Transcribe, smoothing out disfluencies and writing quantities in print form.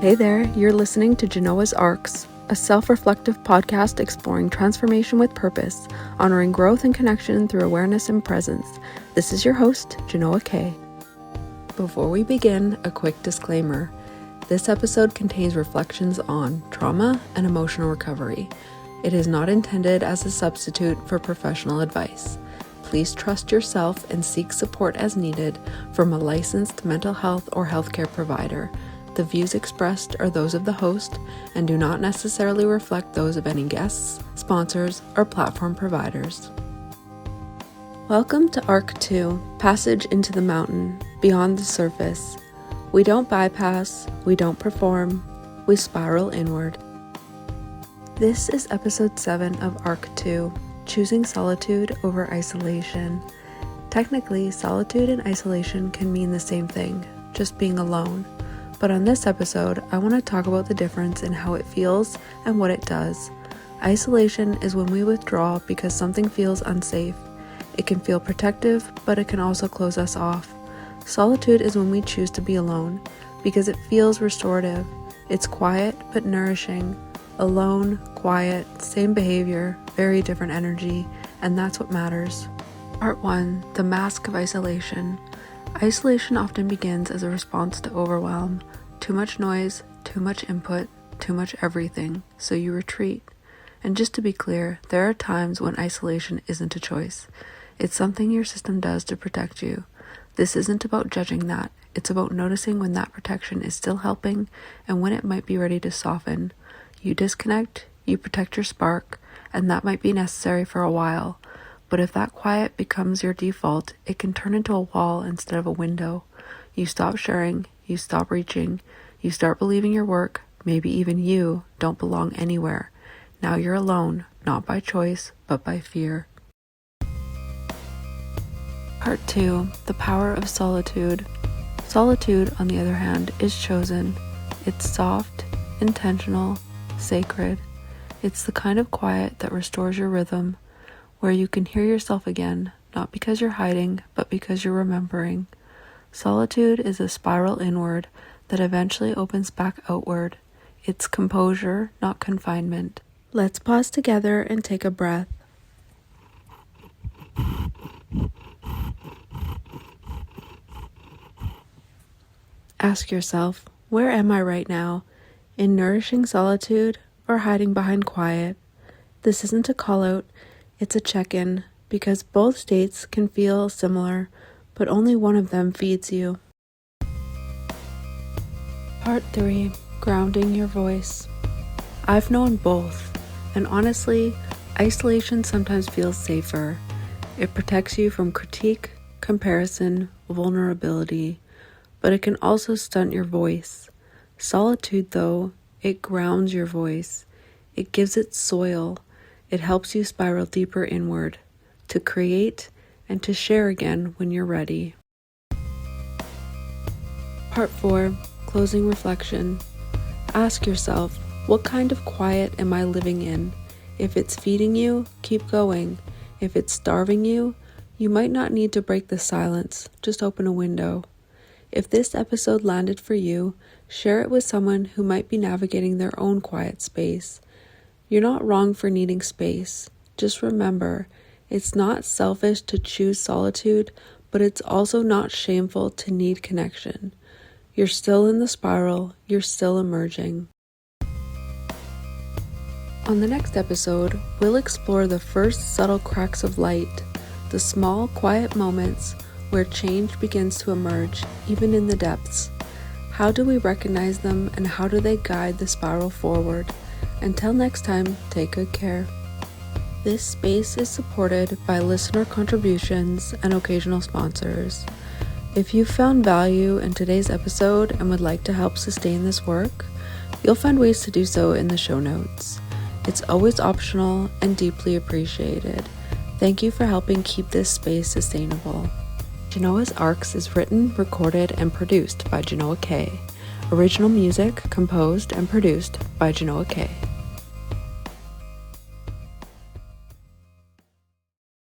Hey there, you're listening to Genoa's Arcs, a self-reflective podcast exploring transformation with purpose, honoring growth and connection through awareness and presence. This is your host, Genoa K. Before we begin, a quick disclaimer. This episode contains reflections on trauma and emotional recovery. It is not intended as a substitute for professional advice. Please trust yourself and seek support as needed from a licensed mental health or healthcare provider. The views expressed are those of the host and do not necessarily reflect those of any guests, sponsors, or platform providers. Welcome to Arc 2, Passage into the Mountain, Beyond the Surface. We don't bypass, we don't perform, we spiral inward. This is episode 7 of Arc 2, Choosing Solitude over Isolation. Technically, solitude and isolation can mean the same thing, just being alone. But on this episode, I want to talk about the difference in how it feels and what it does. Isolation is when we withdraw because something feels unsafe. It can feel protective, but it can also close us off. Solitude is when we choose to be alone because it feels restorative. It's quiet but nourishing. Alone, quiet, same behavior, very different energy, and that's what matters. Part 1, The Mask of Isolation. Isolation often begins as a response to overwhelm. Too much noise, too much input, too much everything, so you retreat. And just to be clear, there are times when isolation isn't a choice. It's something your system does to protect you. This isn't about judging that. It's about noticing when that protection is still helping and when it might be ready to soften. You disconnect, you protect your spark, and that might be necessary for a while. But if that quiet becomes your default, it can turn into a wall instead of a window. You stop sharing, you stop reaching, you start believing your work, maybe even you, don't belong anywhere. Now you're alone, not by choice, but by fear. Part 2, The Power of Solitude. Solitude, on the other hand, is chosen. It's soft, intentional, sacred. It's the kind of quiet that restores your rhythm, where you can hear yourself again, not because you're hiding, but because you're remembering. Solitude is a spiral inward that eventually opens back outward. It's composure, not confinement. Let's pause together and take a breath. Ask yourself, where am I right now? In nourishing solitude or hiding behind quiet? This isn't a call-out, it's a check-in, because both states can feel similar, but only one of them feeds you. Part 3, Grounding Your Voice. I've known both, and honestly, isolation sometimes feels safer. It protects you from critique, comparison, vulnerability, but it can also stunt your voice. Solitude, though, it grounds your voice. It gives it soil. It helps you spiral deeper inward, to create and to share again when you're ready. Part 4, Closing Reflection. Ask yourself, what kind of quiet am I living in? If it's feeding you, keep going. If it's starving you, you might not need to break the silence, just open a window. If this episode landed for you, share it with someone who might be navigating their own quiet space. You're not wrong for needing space. Just remember, it's not selfish to choose solitude, but it's also not shameful to need connection. You're still in the spiral, you're still emerging. On the next episode, we'll explore the first subtle cracks of light, the small, quiet moments where change begins to emerge, even in the depths. How do we recognize them, and how do they guide the spiral forward? Until next time, take good care. This space is supported by listener contributions and occasional sponsors. If you found value in today's episode and would like to help sustain this work, you'll find ways to do so in the show notes. It's always optional and deeply appreciated. Thank you for helping keep this space sustainable. Genoa's Arcs is written, recorded, and produced by Genoa K. Original music composed and produced by Genoa K.